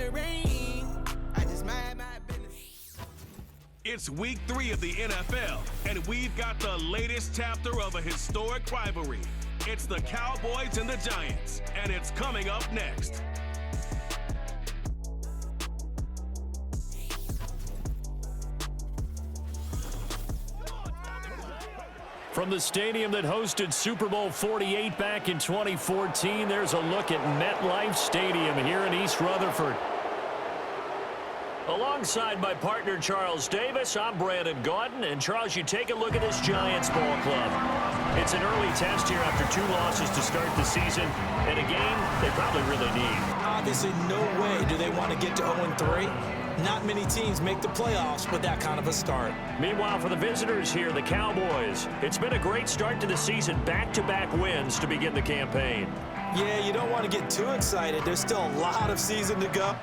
the rain. I just mind my business. It's week 3 of the NFL, and we've got the latest chapter of a historic rivalry. It's the Cowboys and the Giants, and it's coming up next. From the stadium that hosted Super Bowl 48 back in 2014, there's a look at MetLife Stadium here in East Rutherford. Alongside my partner Charles Davis, I'm Brandon Gaudin. And Charles, you take a look at this Giants ball club. It's an early test here after 2 losses to start the season, and a game they probably really need. Obviously, no way do they want to get to 0-3. Not many teams make the playoffs with that kind of a start. Meanwhile, for the visitors here, the Cowboys, it's been a great start to the season. Back-to-back wins to begin the campaign. Yeah, you don't want to get too excited. There's still a lot of season to go.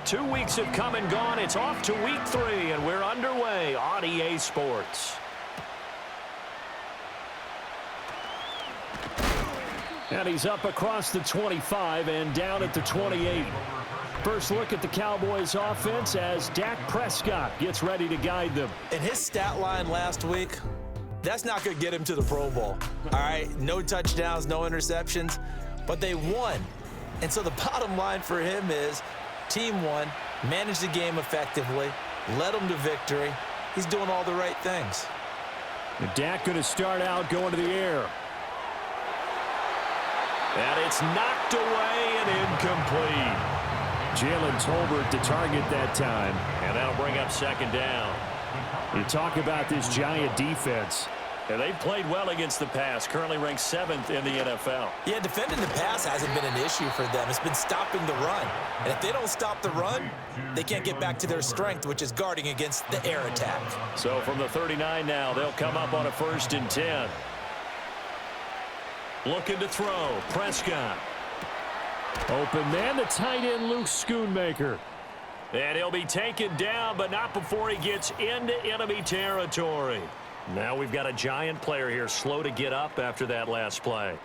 Two weeks have come and gone. It's off to week 3, and we're underway on EA Sports. And he's up across the 25 and down at the 28. First look at the Cowboys offense as Dak Prescott gets ready to guide them. And his stat line last week, that's not going to get him to the Pro Bowl. All right, no touchdowns, no interceptions, but they won. And so the bottom line for him is team won, managed the game effectively, led them to victory. He's doing all the right things. And Dak going to start out going to the air. And it's knocked away and incomplete. Jalen Tolbert to target that time. And that'll bring up second down. You talk about this Giant defense. And they've played well against the pass, currently ranked 7th in the NFL. Yeah, defending the pass hasn't been an issue for them. It's been stopping the run. And if they don't stop the run, they can't get back to their strength, which is guarding against the air attack. So from the 39 now, they'll come up on a 1st and 10. Looking to throw, Prescott. Open man, the tight end, Luke Schoonmaker. And he'll be taken down, but not before he gets into enemy territory. Now we've got a Giant player here slow to get up after that last play.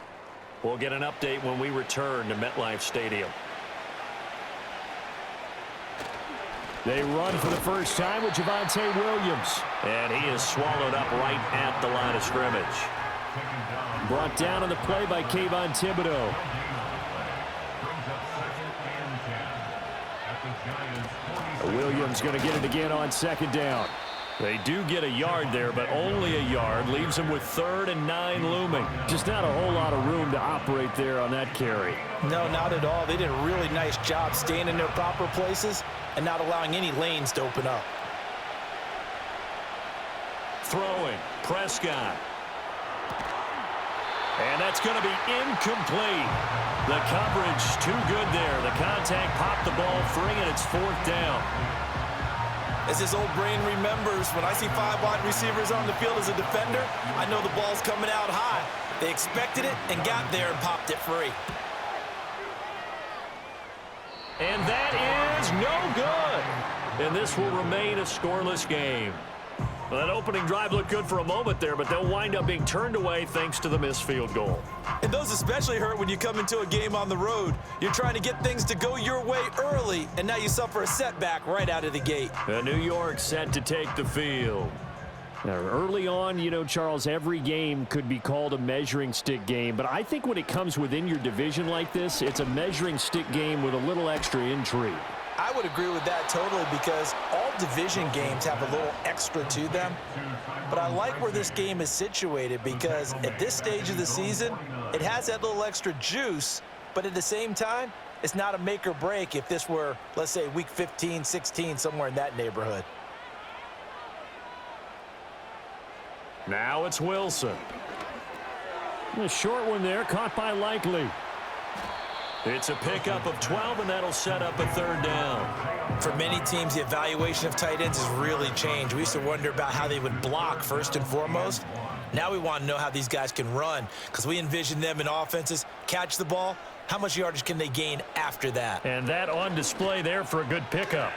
We'll get an update when we return to MetLife Stadium. They run for the first time with Javonte Williams. And he is swallowed up right at the line of scrimmage. Brought down on the play by Kayvon Thibodeau. Williams going to get it again on 2nd down. They do get a yard there, but only a yard. Leaves them with 3rd and 9 looming. Just not a whole lot of room to operate there on that carry. No, not at all. They did a really nice job staying in their proper places and not allowing any lanes to open up. Throwing, Prescott. And that's going to be incomplete. The coverage too good there. The contact popped the ball free, and it's 4th down. As this old brain remembers, when I see 5 wide receivers on the field as a defender, I know the ball's coming out high. They expected it and got there and popped it free. And that is no good. And this will remain a scoreless game. Well, that opening drive looked good for a moment there, but they'll wind up being turned away thanks to the missed field goal. And those especially hurt when you come into a game on the road. You're trying to get things to go your way early, and now you suffer a setback right out of the gate. New York set to take the field. Now, early on, you know, Charles, every game could be called a measuring stick game, but I think when it comes within your division like this, it's a measuring stick game with a little extra intrigue. I would agree with that totally because all division games have a little extra to them. But I like where this game is situated because at this stage of the season, it has that little extra juice, but at the same time, it's not a make or break if this were, let's say, week 15, 16, somewhere in that neighborhood. Now it's Wilson. A short one there, caught by Likely. It's a pickup of 12, and that'll set up a 3rd down. For many teams, the evaluation of tight ends has really changed. We used to wonder about how they would block first and foremost. Now we want to know how these guys can run because we envision them in offenses, catch the ball. How much yardage can they gain after that? And that on display there for a good pickup.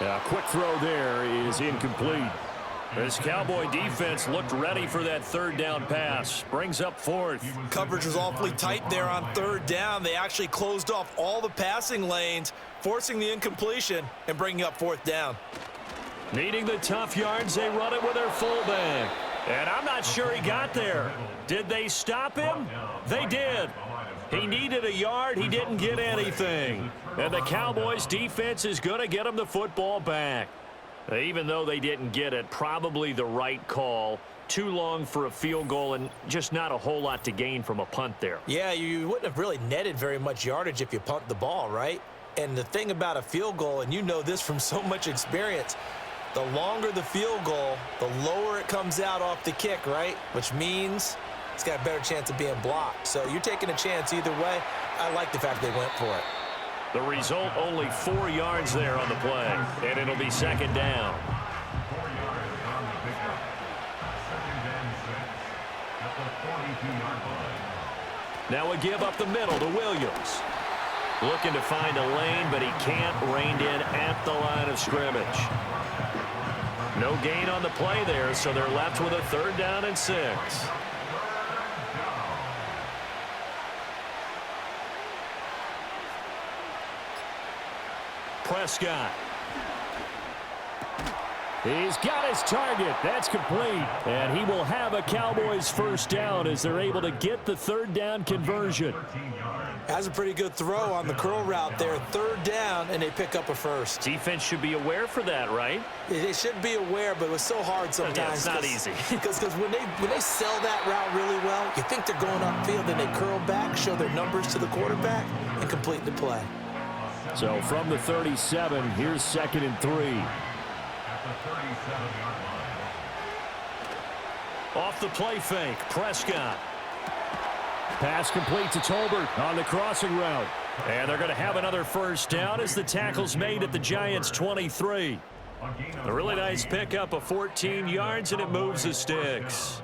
A quick throw there is incomplete. This Cowboy defense looked ready for that third down pass. Brings up fourth. Coverage was awfully tight there on third down. They actually closed off all the passing lanes, forcing the incompletion and bringing up fourth down. Needing the tough yards, they run it with their fullback. And I'm not sure he got there. Did they stop him? They did. He needed a yard. He didn't get anything. And the Cowboys defense is going to get him the football back. Even though they didn't get it, probably the right call. Too long for a field goal and just not a whole lot to gain from a punt there. Yeah, you wouldn't have really netted very much yardage if you punt the ball, right? And the thing about a field goal, and you know this from so much experience, the longer the field goal, the lower it comes out off the kick, right? Which means it's got a better chance of being blocked. So you're taking a chance either way. I like the fact they went for it. The result, only 4 yards there on the play, and it'll be second down. Now we give up the middle to Williams. Looking to find a lane, but he can't. Reined in at the line of scrimmage. No gain on the play there, so they're left with a third down and 6. Prescott. He's got his target. That's complete. And he will have a Cowboys first down as they're able to get the third down conversion. Has a pretty good throw on the curl route there. Third down, and they pick up a first. Defense should be aware for that, right? They should be aware, but it was so hard sometimes. Yeah, it's not easy. Because when they sell that route really well, you think they're going upfield, then they curl back, show their numbers to the quarterback, and complete the play. So from the 37, here's 2nd and 3. Off the play fake, Prescott. Pass complete to Tolbert on the crossing route. And they're going to have another first down as the tackle's made at the Giants' 23. A really nice pickup of 14 yards, and it moves the sticks.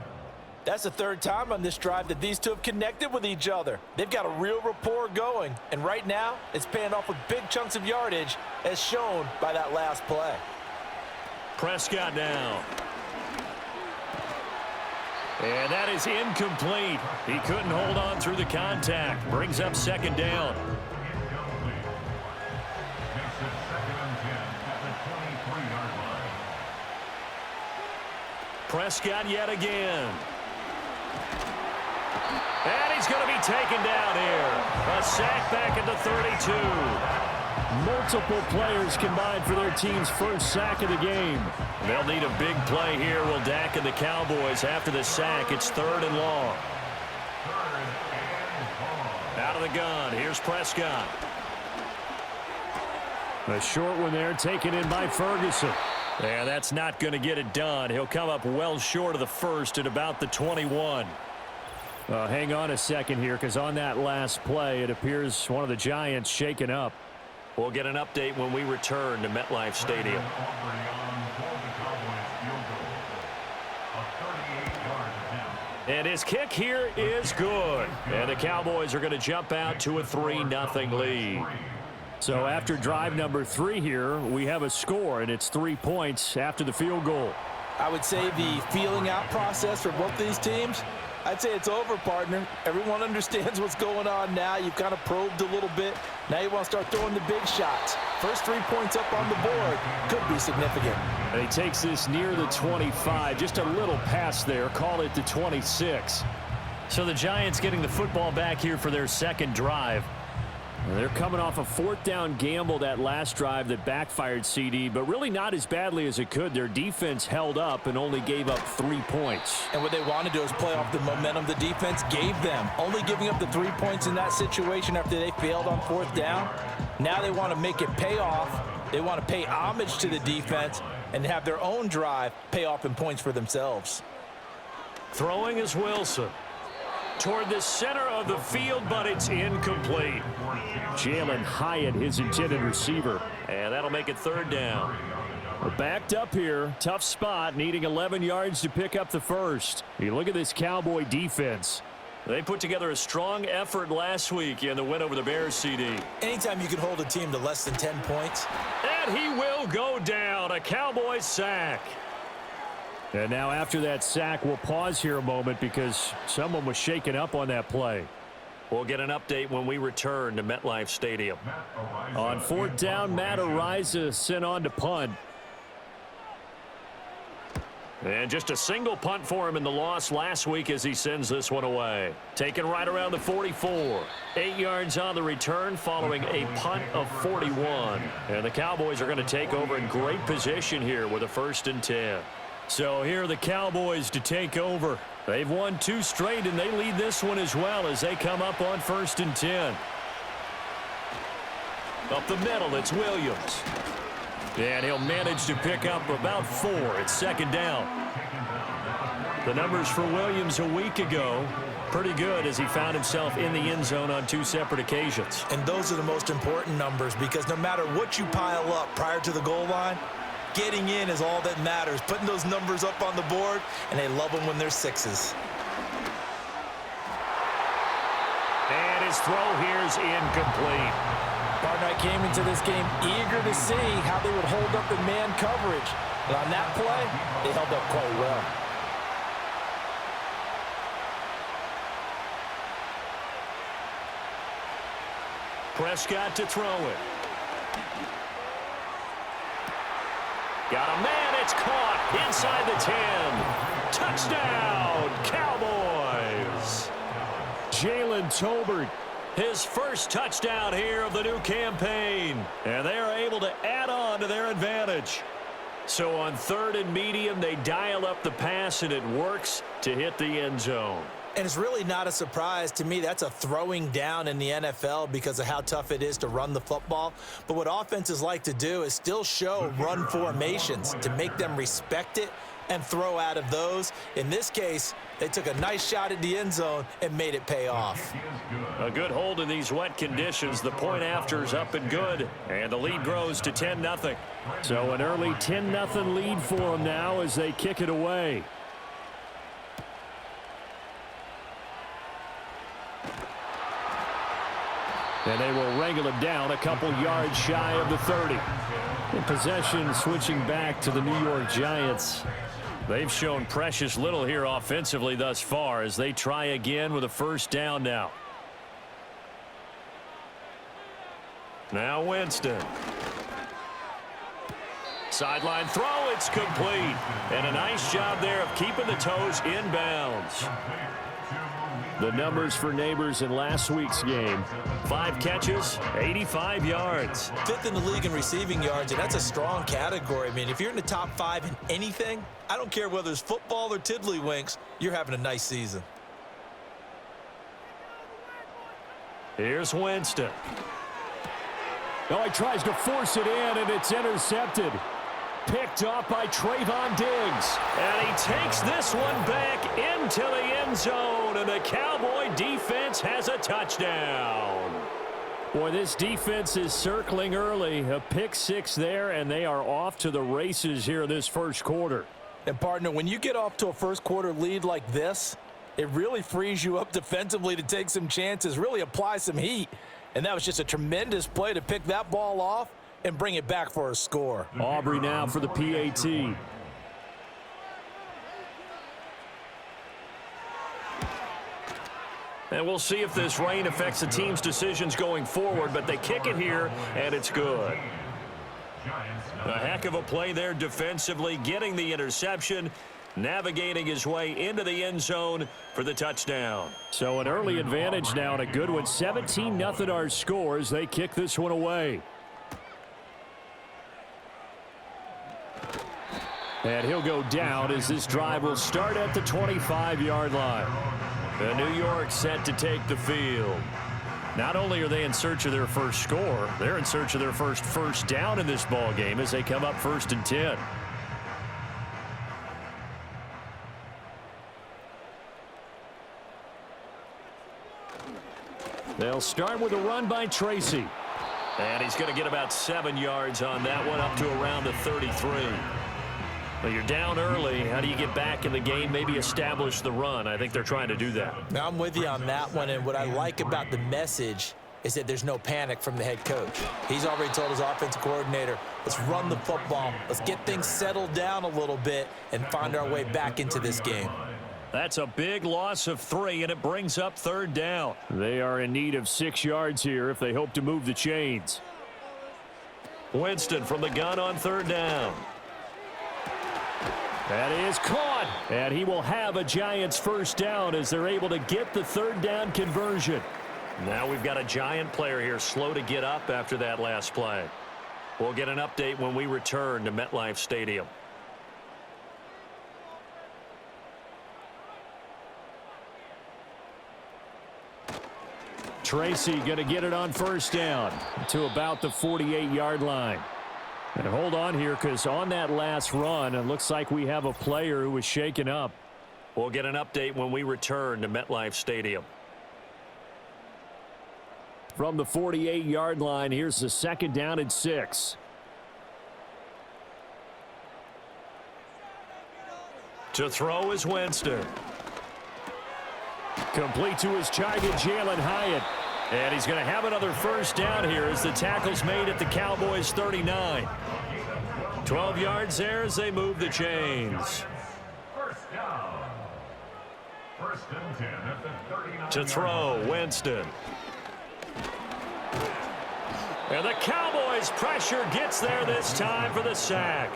That's the third time on this drive that these two have connected with each other. They've got a real rapport going, and right now it's paying off with big chunks of yardage as shown by that last play. Prescott now. And that is incomplete. He couldn't hold on through the contact. Brings up second down. Prescott yet again. And he's going to be taken down here. A sack back at the 32. Multiple players combined for their team's first sack of the game. They'll need a big play here, will Dak and the Cowboys. After the sack, it's 3rd and long. Out of the gun, here's Prescott. A short one there, taken in by Ferguson. Yeah, that's not going to get it done. He'll come up well short of the first at about the 21. Hang on a second here, because on that last play, it appears one of the Giants shaken up. We'll get an update when we return to MetLife Stadium. And his kick here is good. And the Cowboys are going to jump out to a 3-0 lead. So after drive number 3 here, we have a score, and it's 3 points after the field goal. I would say the feeling out process for both these teams, I'd say it's over, partner. Everyone understands what's going on now. You've kind of probed a little bit. Now you want to start throwing the big shots. First 3 points up on the board could be significant. And he takes this near the 25. Just a little pass there. Call it the 26. So the Giants getting the football back here for their second drive. They're coming off a 4th down gamble that last drive that backfired, CD, but really not as badly as it could. Their defense held up and only gave up 3 points. And what they want to do is play off the momentum the defense gave them. Only giving up the 3 points in that situation after they failed on 4th down. Now they want to make it pay off. They want to pay homage to the defense and have their own drive pay off in points for themselves. Throwing is Wilson. Toward the center of the field, but it's incomplete. Jalen Hyatt, his intended receiver. And that'll make it 3rd down. We're backed up here. Tough spot, needing 11 yards to pick up the first. You look at this Cowboy defense. They put together a strong effort last week in the win over the Bears, CD. Anytime you can hold a team to less than 10 points. And he will go down. A Cowboy sack. And now after that sack, we'll pause here a moment because someone was shaken up on that play. We'll get an update when we return to MetLife Stadium. On fourth down, Matt Araiza sent on to punt. And just a single punt for him in the loss last week as he sends this one away. Taken right around the 44. 8 yards on the return following a punt of 41. And the Cowboys are going to take over in great position here with a 1st and 10. So here are the Cowboys to take over. They've won 2 straight, and they lead this one as well as they come up on 1st and 10. Up the middle, it's Williams. And he'll manage to pick up about 4. It's 2nd down. The numbers for Williams a week ago, pretty good as he found himself in the end zone on 2 separate occasions. And those are the most important numbers because no matter what you pile up prior to the goal line, getting in is all that matters. Putting those numbers up on the board, and they love them when they're 6s. And his throw here is incomplete. Partner, I came into this game eager to see how they would hold up in man coverage. And on that play, they held up quite well. Prescott to throw it. Got a man, it's caught inside the 10. Touchdown, Cowboys. Jalen Tolbert, his first touchdown here of the new campaign. And they are able to add on to their advantage. So on 3rd and medium, they dial up the pass, and it works to hit the end zone. And it's really not a surprise to me. That's a throwing down in the NFL because of how tough it is to run the football. But what offenses like to do is still show run formations to make them respect it and throw out of those. In this case, they took a nice shot at the end zone and made it pay off. A good hold in these wet conditions. The point after is up and good. And the lead grows to 10-0. So an early 10-0 lead for them now as they kick it away. And they will wrangle him down a couple yards shy of the 30. In possession switching back to the New York Giants. They've shown precious little here offensively thus far as they try again with a 1st down now. Now Winston. Sideline throw, it's complete. And a nice job there of keeping the toes inbounds. The numbers for Neighbors in last week's game. 5 catches, 85 yards. 5th in the league in receiving yards, and that's a strong category. I mean, if you're in the top 5 in anything, I don't care whether it's football or tiddlywinks, you're having a nice season. Here's Winston. Oh, he tries to force it in, and it's intercepted. Picked off by Trayvon Diggs. And he takes this one back into the end zone, and the Cowboy defense has a touchdown. Boy, this defense is circling early. A pick 6 there, and they are off to the races here this 1st quarter. And, partner, when you get off to a 1st quarter lead like this, it really frees you up defensively to take some chances, really apply some heat. And that was just a tremendous play to pick that ball off and bring it back for a score. Aubrey now for the PAT. And we'll see if this rain affects the team's decisions going forward, but they kick it here, and it's good. A heck of a play there defensively, getting the interception, navigating his way into the end zone for the touchdown. So an early advantage now, and a good one. 17-0 our score as they kick this one away. And he'll go down as this drive will start at the 25-yard line. And New York set to take the field. Not only are they in search of their first score, they're in search of their first down in this ball game as they come up 1st and 10. They'll start with a run by Tracy. And he's going to get about 7 yards on that one, up to around the 33. Well, you're down early. How do you get back in the game, maybe establish the run? I think they're trying to do that. Now, I'm with you on that one, and what I like about the message is that there's no panic from the head coach. He's already told his offensive coordinator, let's run the football, let's get things settled down a little bit and find our way back into this game. That's a big loss of 3, and it brings up 3rd down. They are in need of 6 yards here if they hope to move the chains. Winston from the gun on 3rd down. That is caught, and he will have a Giants 1st down as they're able to get the 3rd down conversion. Now we've got a Giant player here slow to get up after that last play. We'll get an update when we return to MetLife Stadium. Tracy going to get it on 1st down to about the 48-yard line. And hold on here, because on that last run, it looks like we have a player who was shaken up. We'll get an update when we return to MetLife Stadium. From the 48-yard line, here's the 2nd down and 6. To throw is Winston. Complete to his target, Jalen Hyatt. And he's going to have another 1st down here as the tackle's made at the Cowboys 39. 12 yards there as they move the chains. To throw, Winston. And the Cowboys pressure gets there this time for the sack.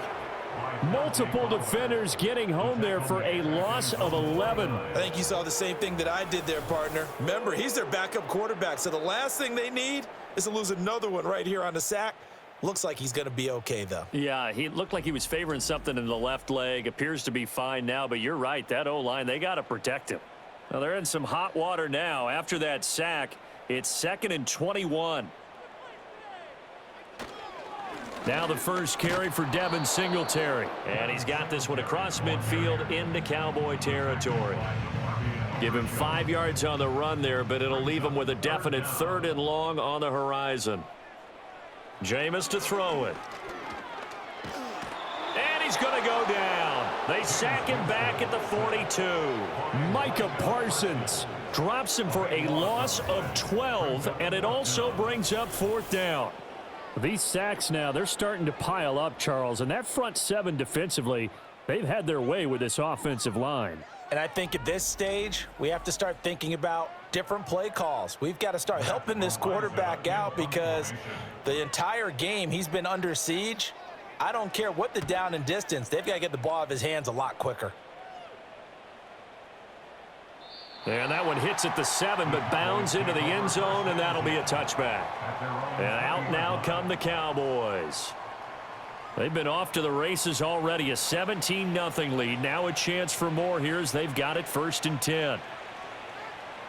Multiple defenders getting home there for a loss of 11. I think you saw the same thing that I did there, partner. Remember, he's their backup quarterback, so the last thing they need is to lose another one right here on the sack. Looks like he's going to be okay, though. Yeah, he looked like he was favoring something in the left leg. Appears to be fine now, but you're right. That O-line, they got to protect him. Now, they're in some hot water now. After that sack, it's 2nd and 21. Now the first carry for Devin Singletary. And he's got this one across midfield into Cowboy territory. Give him 5 yards on the run there, but it'll leave him with a definite 3rd and long on the horizon. Jameis to throw it. And he's going to go down. They sack him back at the 42. Micah Parsons drops him for a loss of 12, and it also brings up 4th down. These sacks now, they're starting to pile up, Charles, and that front 7 defensively, they've had their way with this offensive line. And I think at this stage, we have to start thinking about different play calls. We've got to start helping this quarterback out because the entire game he's been under siege. I don't care what the down and distance, they've got to get the ball out of his hands a lot quicker. And that one hits at the 7, but bounds into the end zone, and that'll be a touchback. And out now come the Cowboys. They've been off to the races already. A 17-0 lead. Now a chance for more here as they've got it 1st and 10.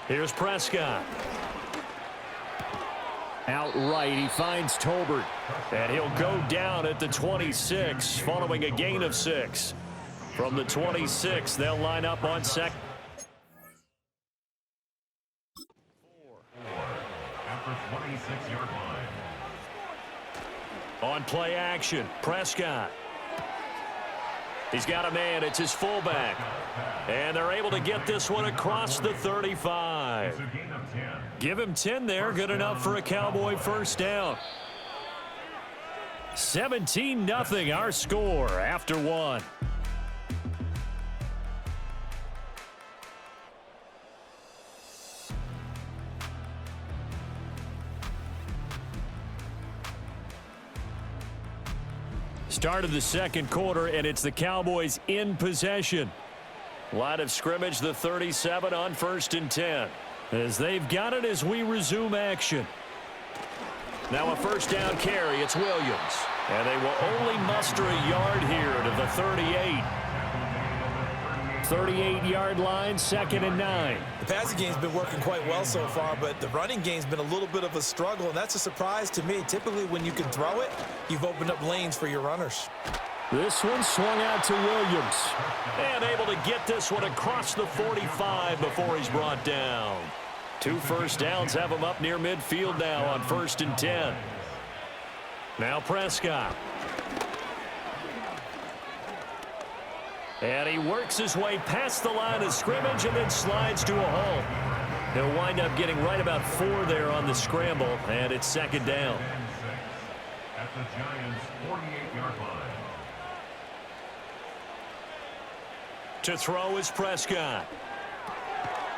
Here's Prescott. Outright, he finds Tolbert. And he'll go down at the 26 following a gain of 6. From the 26, they'll line up on 2nd. On play action, Prescott. He's got a man. It's his fullback. And they're able to get this one across the 35. Give him 10 there. Good enough for a Cowboy 1st down. 17-0 our score after 1. Start of the 2nd quarter, and it's the Cowboys in possession. Line of scrimmage, the 37 on 1st and 10. As they've got it as we resume action. Now a 1st down carry, it's Williams. And they will only muster a yard here to the 38. 38-yard line, 2nd and 9. The passing game's been working quite well so far, but the running game's been a little bit of a struggle, and that's a surprise to me. Typically, when you can throw it, you've opened up lanes for your runners. This one swung out to Williams. And able to get this one across the 45 before he's brought down. 2 first downs have him up near midfield now on 1st and 10. Now Prescott. And he works his way past the line of scrimmage and then slides to a halt. He'll wind up getting right about 4 there on the scramble, and it's second down. At the Giants' 48-yard line. To throw is Prescott.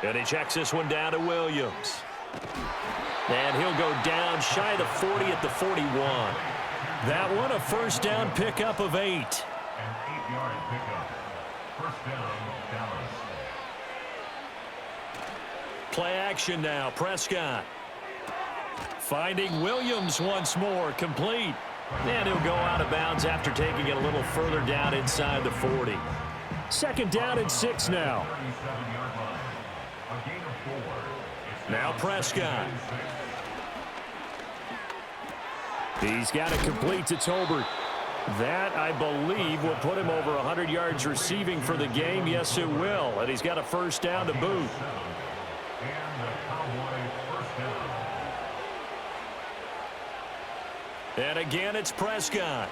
And he checks this one down to Williams. And he'll go down shy of the 40 at the 41. That one a first down pickup of 8. An 8-yard pickup. First down, Dallas. Play action now, Prescott. Finding Williams once more, complete. And he'll go out of bounds after taking it a little further down inside the 40. Second down and 6 now. 37-yard line. A gain of 4. Now Prescott. He's got it complete to Tolbert. That, I believe, will put him over 100 yards receiving for the game. Yes, it will. And he's got a first down to boot. And the Cowboys first down. And again, it's Prescott.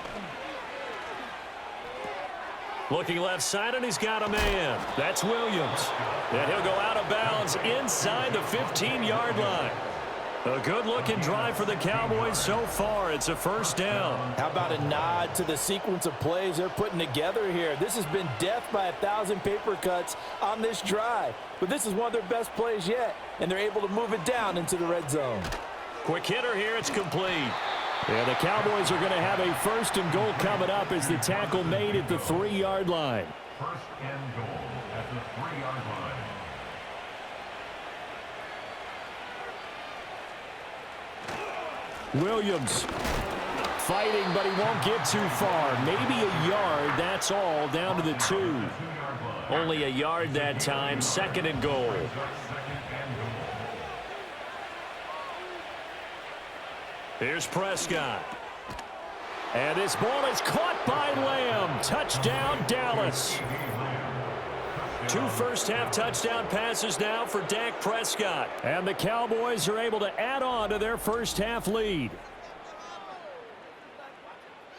Looking left side, and he's got a man. That's Williams. And he'll go out of bounds inside the 15-yard line. A good-looking drive for the Cowboys so far. It's a first down. How about a nod to the sequence of plays they're putting together here? This has been death by 1,000 paper cuts on this drive. But this is one of their best plays yet, and they're able to move it down into the red zone. Quick hitter here. It's complete. Yeah, the Cowboys are going to have a first and goal coming up as the tackle made at the 3-yard line. First and goal at the 3-yard line. Williams fighting, but he won't get too far. Maybe a yard, that's all, down to the 2. Only a yard that time, second and goal. Here's Prescott. And this ball is caught by Lamb. Touchdown, Dallas. 2 first-half touchdown passes now for Dak Prescott. And the Cowboys are able to add on to their first-half lead.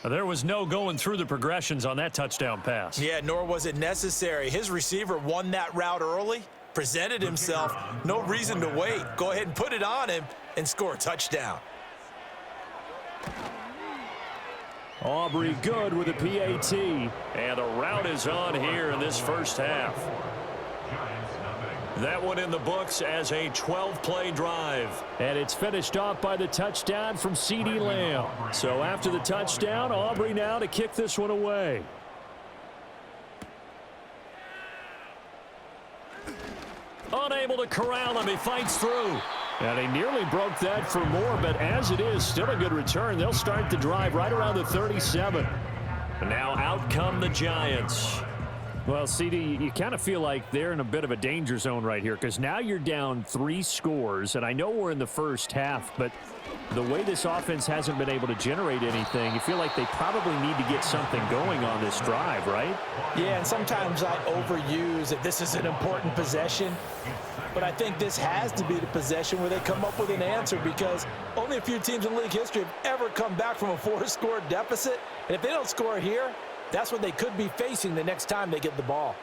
There was no going through the progressions on that touchdown pass. Yeah, nor was it necessary. His receiver won that route early, presented himself. No reason to wait. Go ahead and put it on him and score a touchdown. Aubrey good with a PAT. And a route is on here in this first half. That one in the books as a 12-play drive. And it's finished off by the touchdown from CeeDee Lamb. So after the touchdown, Aubrey now to kick this one away. Unable to corral him. He fights through. And he nearly broke that for more, but as it is, still a good return. They'll start the drive right around the 37. And now out come the Giants. Well, CD, you kind of feel like they're in a bit of a danger zone right here because now you're down 3 scores, and I know we're in the first half, but the way this offense hasn't been able to generate anything, you feel like they probably need to get something going on this drive, right? Yeah, and sometimes I overuse that this is an important possession. But I think this has to be the possession where they come up with an answer because only a few teams in league history have ever come back from a 4-score deficit. And if they don't score here, that's what they could be facing the next time they get the ball.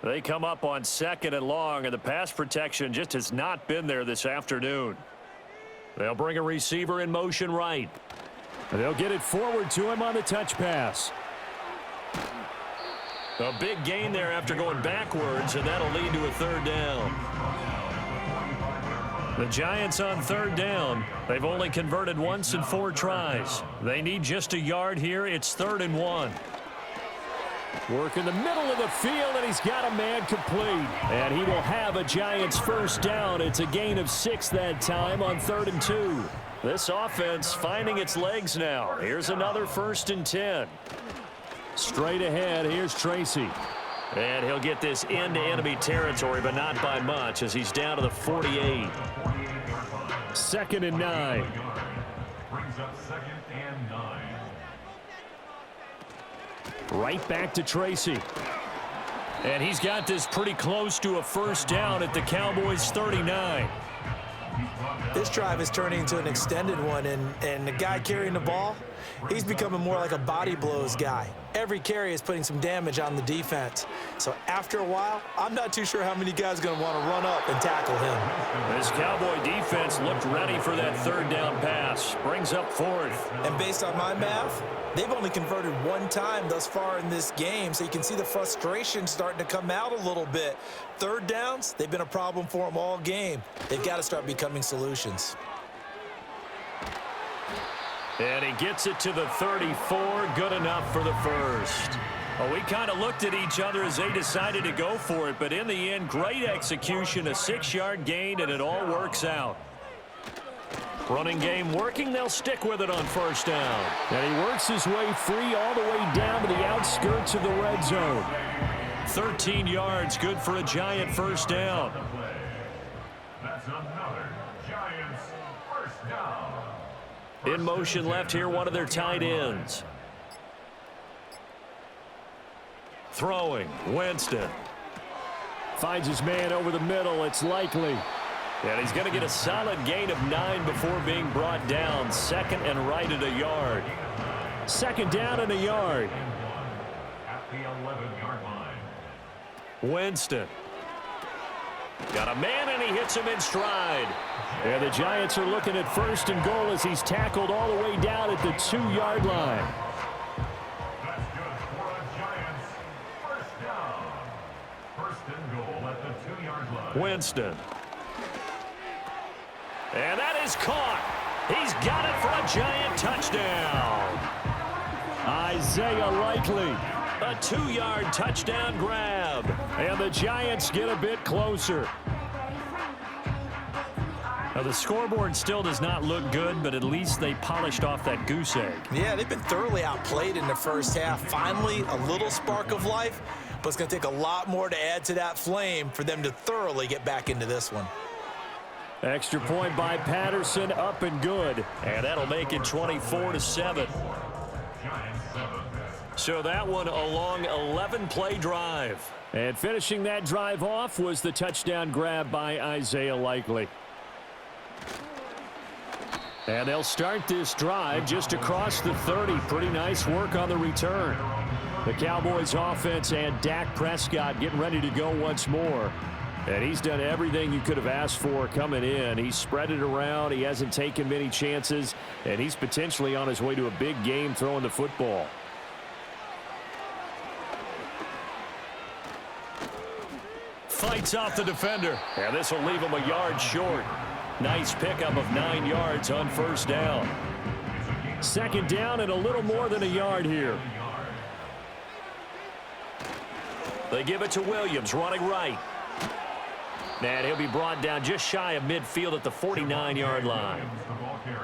They come up on 2nd and long, and the pass protection just has not been there this afternoon. They'll bring a receiver in motion right. They'll get it forward to him on the touch pass. A big gain there after going backwards, and that'll lead to a 3rd down. The Giants on 3rd down. They've only converted once in 4 tries. They need just a yard here. It's 3rd and 1. Work in the middle of the field, and he's got a man complete. And he will have a Giants first down. It's a gain of 6 that time on 3rd and 2. This offense finding its legs now. Here's another 1st and 10. Straight ahead, here's Tracy. And he'll get this into enemy territory, but not by much as he's down to the 48. 2nd and 9. Brings up 2nd and 9. Right back to Tracy. And he's got this pretty close to a first down at the Cowboys' 39. This drive is turning into an extended one, and the guy carrying the ball, He's becoming more like a body blows guy. Every carry is putting some damage on the defense. So after a while, I'm not too sure how many guys are going to want to run up and tackle him. This Cowboy defense looked ready for that third down pass. Brings up fourth. And based on my math, they've only converted one time thus far in this game, so you can see the frustration starting to come out a little bit. Third downs, they've been a problem for them all game. They've got to start becoming solutions. And he gets it to the 34. Good enough for the first. Well, we kind of looked at each other as they decided to go for it, but in the end, great execution, a 6-yard gain, and it all works out. Running game working, they'll stick with it on first down. And he works his way free all the way down to the outskirts of the red zone. 13 yards, good for a Giant first down. That's another Giants first down. In motion left here, one of their tight ends. Throwing, Winston. Finds his man over the middle, it's Likely. And he's going to get a solid gain of 9 before being brought down. Second and right at a yard. Second down and a yard. At the 11-yard line. Winston. Got a man, and he hits him in stride. And the Giants are looking at first and goal as he's tackled all the way down at the 2-yard line. That's good for a Giants first down. First and goal at the 2-yard line. Winston. And that is caught. He's got it for a Giant touchdown. Isaiah Likely. A 2-yard touchdown grab. And the Giants get a bit closer. Now, the scoreboard still does not look good, but at least they polished off that goose egg. Yeah, they've been thoroughly outplayed in the first half. Finally, a little spark of life, but it's going to take a lot more to add to that flame for them to thoroughly get back into this one. Extra point by Patterson, up and good. And that'll make it 24-7. So that one a long 11-play drive. And finishing that drive off was the touchdown grab by Isaiah Likely. And they'll start this drive just across the 30. Pretty nice work on the return. The Cowboys offense and Dak Prescott getting ready to go once more. And he's done everything you could have asked for coming in. He's spread it around. He hasn't taken many chances. And he's potentially on his way to a big game throwing the football. Fights off the defender. And this will leave him a yard short. Nice pickup of 9 yards on first down. Second down and a little more than a yard here. They give it to Williams, running right. And he'll be brought down just shy of midfield at the 49-yard line.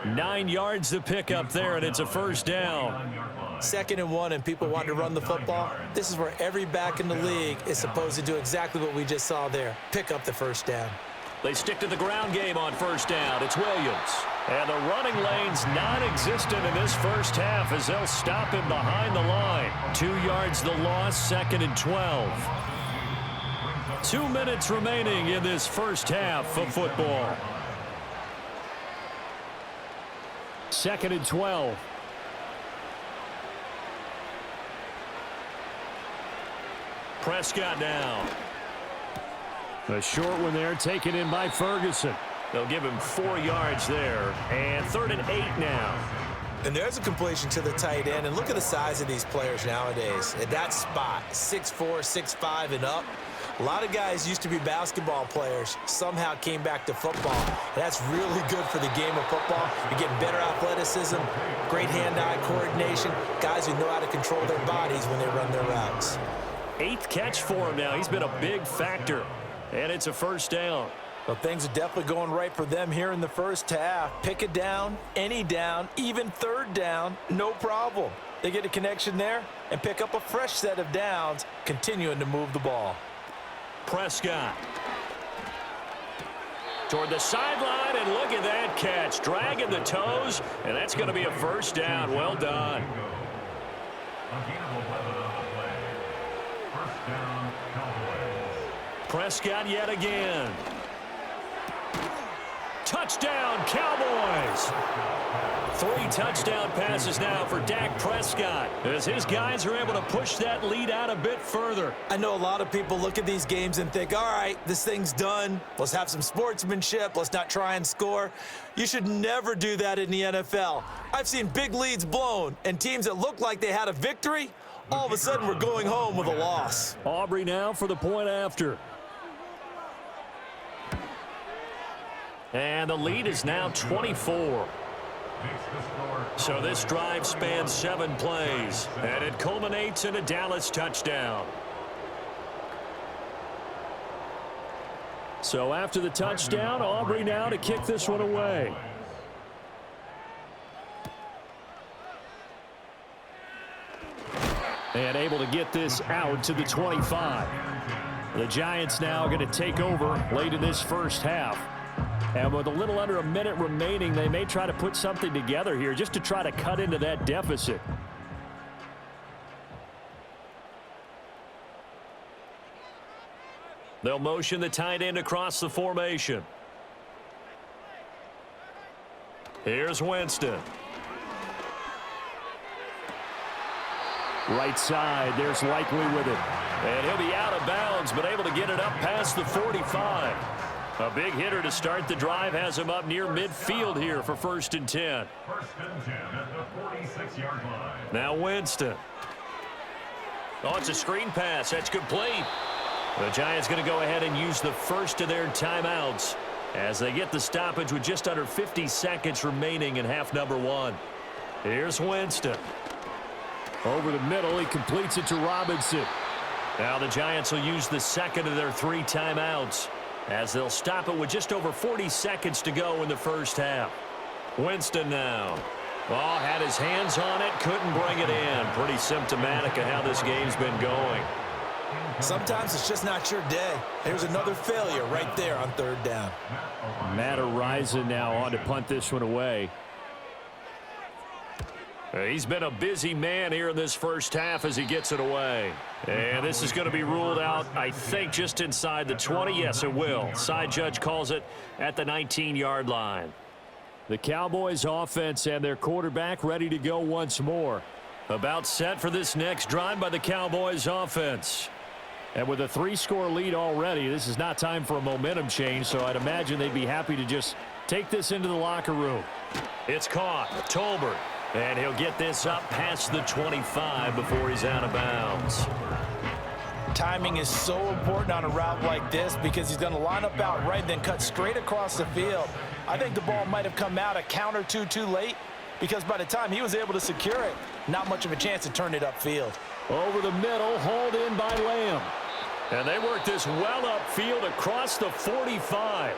9 yards to pick up there, and it's a first down. Second and 1, and people want to run the football. This is where every back in the league is supposed to do exactly what we just saw there. Pick up the first down. They stick to the ground game on first down. It's Williams. And the running lane's non-existent in this first half as they'll stop him behind the line. 2 yards the loss, second and 12. 2 minutes remaining in this first half of football. Second and 12. Prescott now. A short one there, taken in by Ferguson. They'll give him 4 yards there. And third and 8 now. And there's a completion to the tight end. And look at the size of these players nowadays. At that spot, 6'4", 6'5", and up. A lot of guys used to be basketball players, somehow came back to football. And that's really good for the game of football. You're getting better athleticism, great hand-eye coordination, guys who know how to control their bodies when they run their routes. 8th catch for him now. He's been a big factor. And it's a first down. Well, things are definitely going right for them here in the first half. Pick it down, any down, even third down, no problem. They get a connection there and pick up a fresh set of downs, continuing to move the ball. Prescott. Toward the sideline, and look at that catch. Dragging the toes, and that's going to be a first down. Well done. First down, Cowboys. Prescott yet again. Touchdown, Cowboys! 3 touchdown passes now for Dak Prescott as his guys are able to push that lead out a bit further. I know a lot of people look at these games and think, all right, this thing's done. Let's have some sportsmanship. Let's not try and score. You should never do that in the NFL. I've seen big leads blown, and teams that look like they had a victory, all of a sudden we're going home with a loss. Aubrey now for the point after. And the lead is now 24. So this drive spans 7 plays, and it culminates in a Dallas touchdown. So after the touchdown, Aubrey now to kick this one away. And able to get this out to the 25. The Giants now going to take over late in this first half. And with a little under a minute remaining, they may try to put something together here just to try to cut into that deficit. They'll motion the tight end across the formation. Here's Winston. Right side, there's Likely with it. And he'll be out of bounds, but able to get it up past the 45. A big hitter to start the drive has him up near midfield here for 1st and 10. 1st and 10 at the 46-yard line. Now Winston. Oh, it's a screen pass. That's complete. The Giants going to go ahead and use the first of their timeouts as they get the stoppage with just under 50 seconds remaining in half number 1. Here's Winston. Over the middle, he completes it to Robinson. Now the Giants will use the second of their 3 timeouts as they'll stop it with just over 40 seconds to go in the first half. Winston now. Oh, had his hands on it, couldn't bring it in. Pretty symptomatic of how this game's been going. Sometimes it's just not your day. There's another failure right there on 3rd down. Matt Araiza now on to punt this one away. He's been a busy man here in this first half as he gets it away. And this is going to be ruled out, I think, just inside the 20. Yes, it will. Side judge calls it at the 19-yard line. The Cowboys offense and their quarterback ready to go once more. About set for this next drive by the Cowboys offense. And with a 3-score lead already, this is not time for a momentum change, so I'd imagine they'd be happy to just take this into the locker room. It's caught. Tolbert. And he'll get this up past the 25 before he's out of bounds. Timing is so important on a route like this because he's going to line up out right, then cut straight across the field. I think the ball might have come out a count or two too late because by the time he was able to secure it, not much of a chance to turn it upfield. Over the middle, hauled in by Lamb. And they work this well upfield across the 45.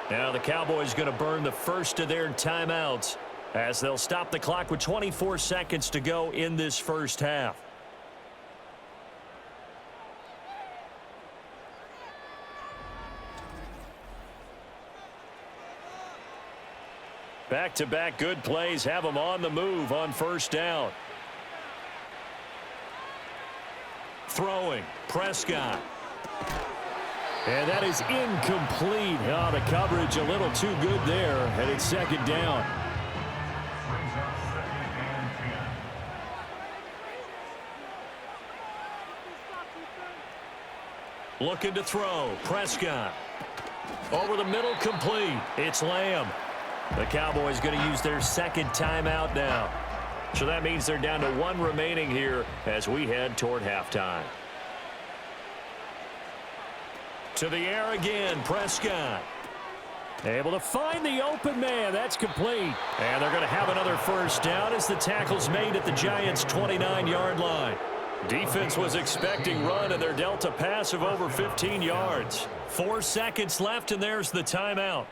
Now the Cowboys going to burn the first of their timeouts as they'll stop the clock with 24 seconds to go in this first half. Back-to-back good plays have them on the move on 1st down. Throwing, Prescott. And that is incomplete. Oh, the coverage a little too good there, and it's 2nd down. Brings up 2nd and 10. Looking to throw, Prescott. Over the middle, complete. It's Lamb. The Cowboys going to use their 2nd timeout now. So that means they're down to 1 remaining here as we head toward halftime. To the air again, Prescott. Able to find the open man. That's complete. And they're going to have another 1st down as the tackle's made at the Giants' 29-yard line. Defense was expecting run, and they're dealt a pass of over 15 yards. 4 seconds left, and there's the timeout.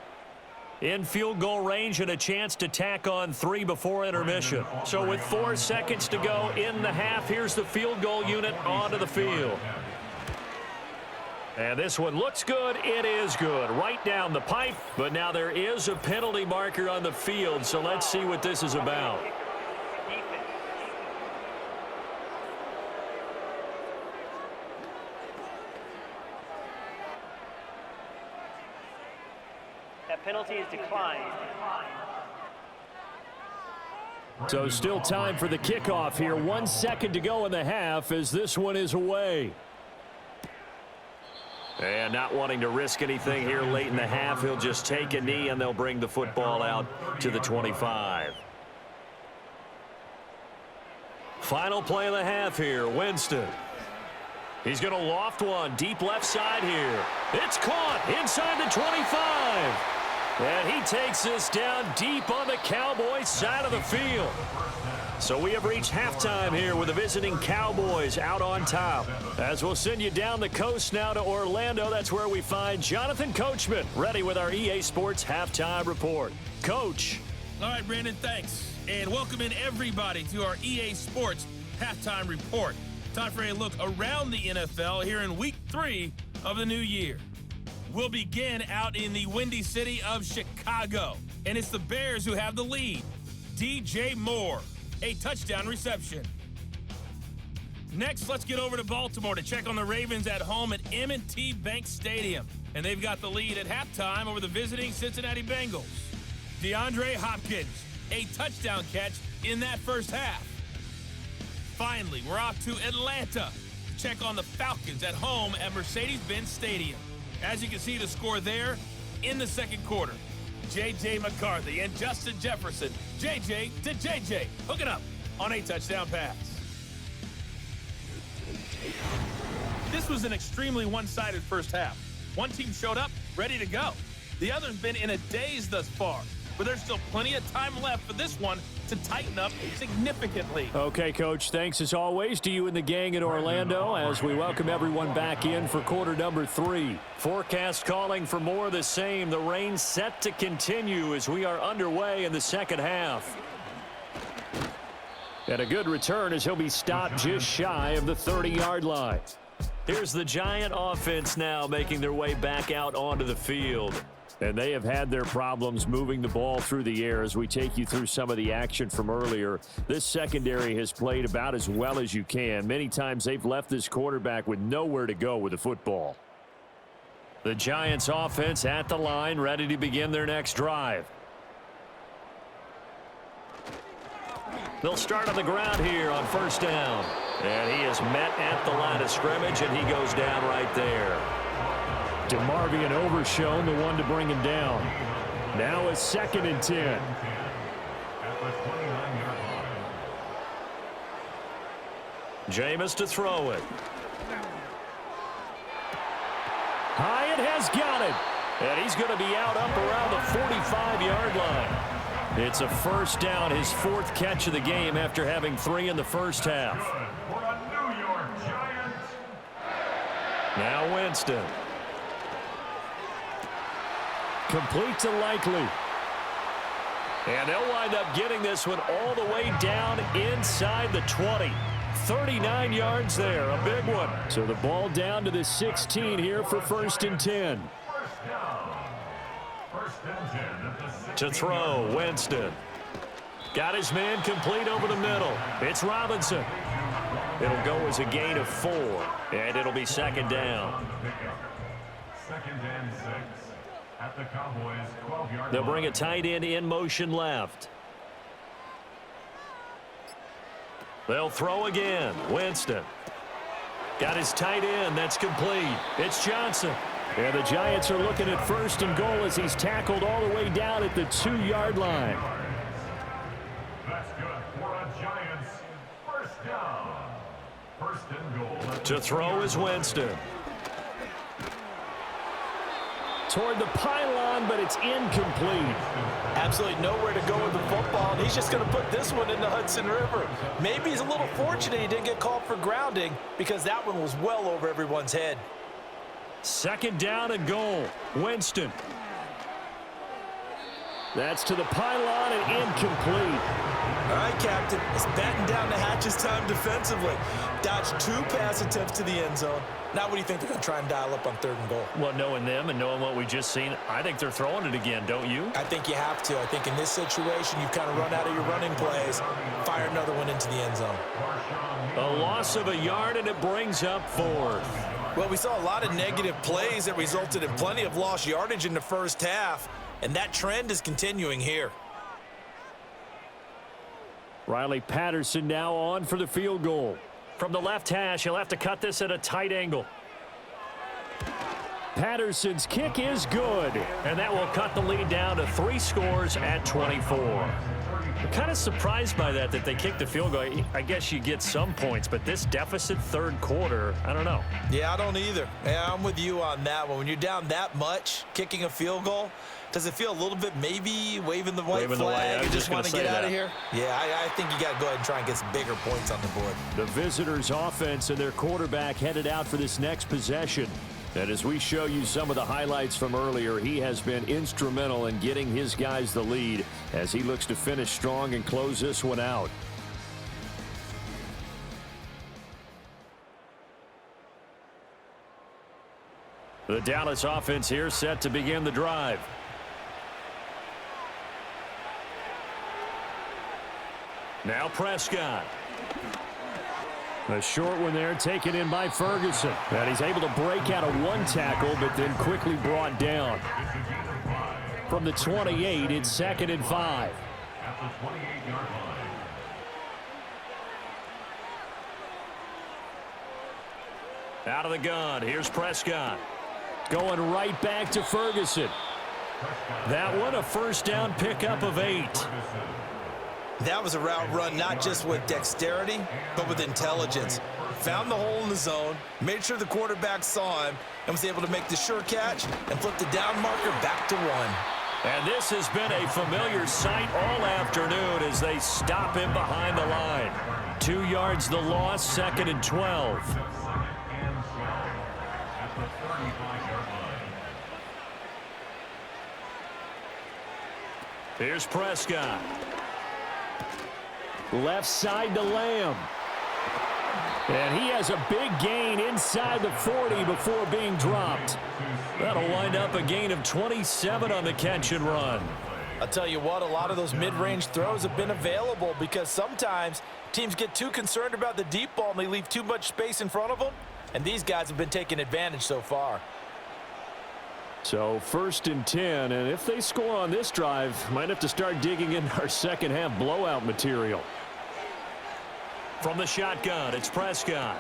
In field goal range and a chance to tack on 3 before intermission. So with 4 seconds to go in the half, here's the field goal unit onto the field. And this one looks good. It is good. Right down the pipe. But now there is a penalty marker on the field, so let's see what this is about. That penalty is declined. So still time for the kickoff here. 1 second to go in the half as this one is away. And not wanting to risk anything here late in the half, he'll just take a knee and they'll bring the football out to the 25. Final play of the half here, Winston. He's going to loft one deep left side here. It's caught inside the 25. And he takes this down deep on the Cowboys side of the field. So we have reached halftime here with the visiting Cowboys out on top. As we'll send you down the coast now to Orlando, that's where we find Jonathan Coachman ready with our EA Sports Halftime Report. Coach. All right, Brandon, thanks. And welcome in everybody to our EA Sports Halftime Report. Time for a look around the NFL here in Week 3 of the new year. We'll begin out in the windy city of Chicago. And it's the Bears who have the lead. DJ Moore, a touchdown reception. Next, let's get over to Baltimore to check on the Ravens at home at M&T Bank Stadium. And they've got the lead at halftime over the visiting Cincinnati Bengals. DeAndre Hopkins, a touchdown catch in that first half. Finally, we're off to Atlanta to check on the Falcons at home at Mercedes-Benz Stadium. As you can see the score there in the second quarter. J.J. McCarthy and Justin Jefferson. J.J. to J.J. hooking up on a touchdown pass. This was an extremely one-sided first half. One team showed up ready to go. The other's been in a daze thus far. But there's still plenty of time left for this one to tighten up significantly. Okay, Coach, thanks as always to you and the gang in Orlando as we welcome everyone back in for quarter number 3. Forecast calling for more of the same. The rain set to continue as we are underway in the second half. And a good return as he'll be stopped just shy of the 30-yard line. Here's the Giant offense now making their way back out onto the field. And they have had their problems moving the ball through the air as we take you through some of the action from earlier. This secondary has played about as well as you can. Many times they've left this quarterback with nowhere to go with the football. The Giants offense at the line, ready to begin their next drive. They'll start on the ground here on first down. And he is met at the line of scrimmage, and he goes down right there. DeMarvion Overshown, the one to bring him down. Now a 2nd and 10. Jameis to throw it. Hyatt has got it. And he's going to be out up around the 45-yard line. It's a first down, his 4th catch of the game after having 3 in the first half. Now Winston. Complete to Likely. And they'll wind up getting this one all the way down inside the 20. 39 yards there, a big one. So the ball down to the 16 here for 1st and 10. To throw, Winston. Got his man complete over the middle. It's Robinson. It'll go as a gain of 4, and it'll be 2nd down. 2nd and 6 at the Cowboys 12-yard line. They'll bring a tight end in motion left. They'll throw again. Winston. Got his tight end. That's complete. It's Johnson. And the Giants are looking at 1st and goal as he's tackled all the way down at the 2-yard line. That's good for a Giants 1st down. 1st and goal. To throw is Winston. Toward the pylon, but it's incomplete. Absolutely nowhere to go with the football, and he's just going to put this one in the Hudson River. Maybe he's a little fortunate he didn't get called for grounding because that one was well over everyone's head. 2nd down and goal. Winston. That's to the pylon and incomplete. All right, Captain. It's batten down the hatches time defensively. Dodged 2 pass attempts to the end zone. Now what do you think they're going to try and dial up on 3rd and goal? Well, knowing them and knowing what we just seen, I think they're throwing it again, don't you? I think you have to. I think in this situation, you've kind of run out of your running plays. Fire another one into the end zone. A loss of a yard, and it brings up 4th. Well, we saw a lot of negative plays that resulted in plenty of lost yardage in the first half. and that trend is continuing here. Riley Patterson now on for the field goal. From the left hash, he'll have to cut this at a tight angle. Patterson's kick is good. And that will cut the lead down to 3 scores at 24. I'm kind of surprised by that they kicked the field goal. I guess you get some points, but this deficit third quarter, I don't know. Yeah, I don't either. Yeah, I'm with you on that one. When you're down that much, kicking a field goal, does it feel a little bit maybe waving the white flag and just want to get out of here? Yeah, I think you got to go ahead and try and get some bigger points on the board. The visitors' offense and their quarterback headed out for this next possession. And as we show you some of the highlights from earlier, he has been instrumental in getting his guys the lead as he looks to finish strong and close this one out. The Dallas offense here set to begin the drive. Now Prescott. A short one there taken in by Ferguson. And he's able to break out of one tackle, but then quickly brought down. From the 28, it's 2nd and 5. At the 28-yard line. Out of the gun, here's Prescott. Going right back to Ferguson. That one a first down pickup of 8. That was a route run not just with dexterity, but with intelligence. Found the hole in the zone, made sure the quarterback saw him, and was able to make the sure catch and flip the down marker back to 1. And this has been a familiar sight all afternoon as they stop him behind the line. 2 yards the loss, 2nd and 12. Here's Prescott. Left side to Lamb. And he has a big gain inside the 40 before being dropped. That'll wind up a gain of 27 on the catch and run. I'll tell you what, a lot of those mid-range throws have been available because sometimes teams get too concerned about the deep ball and they leave too much space in front of them. And these guys have been taking advantage so far. So 1st and 10, and if they score on this drive, might have to start digging in our second half blowout material. From the shotgun, it's Prescott.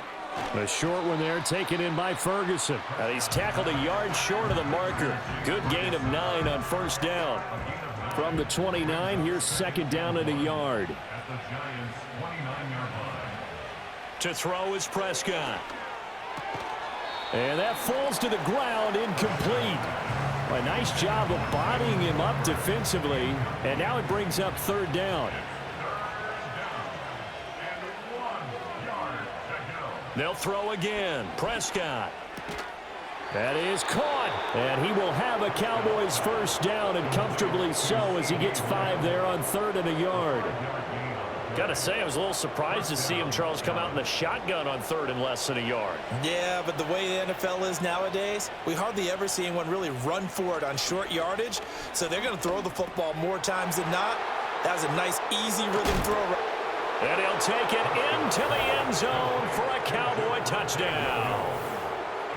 A short one there taken in by Ferguson. And he's tackled a yard short of the marker. Good gain of 9 on first down. From the 29, here's 2nd down at a yard. At the Giants' 29-yard line. To throw is Prescott. And that falls to the ground, incomplete. A nice job of bodying him up defensively. And now it brings up 3rd down. They'll throw again. Prescott. That is caught. And he will have a Cowboys first down, and comfortably so, as he gets 5 there on 3rd and a yard. Gotta say, I was a little surprised to see him, Charles, come out in the shotgun on 3rd and less than a yard. Yeah, but the way the NFL is nowadays, we hardly ever see anyone really run for it on short yardage. So they're going to throw the football more times than not. That was a nice, easy rhythm throw. And he'll take it into the end zone for a Cowboy touchdown.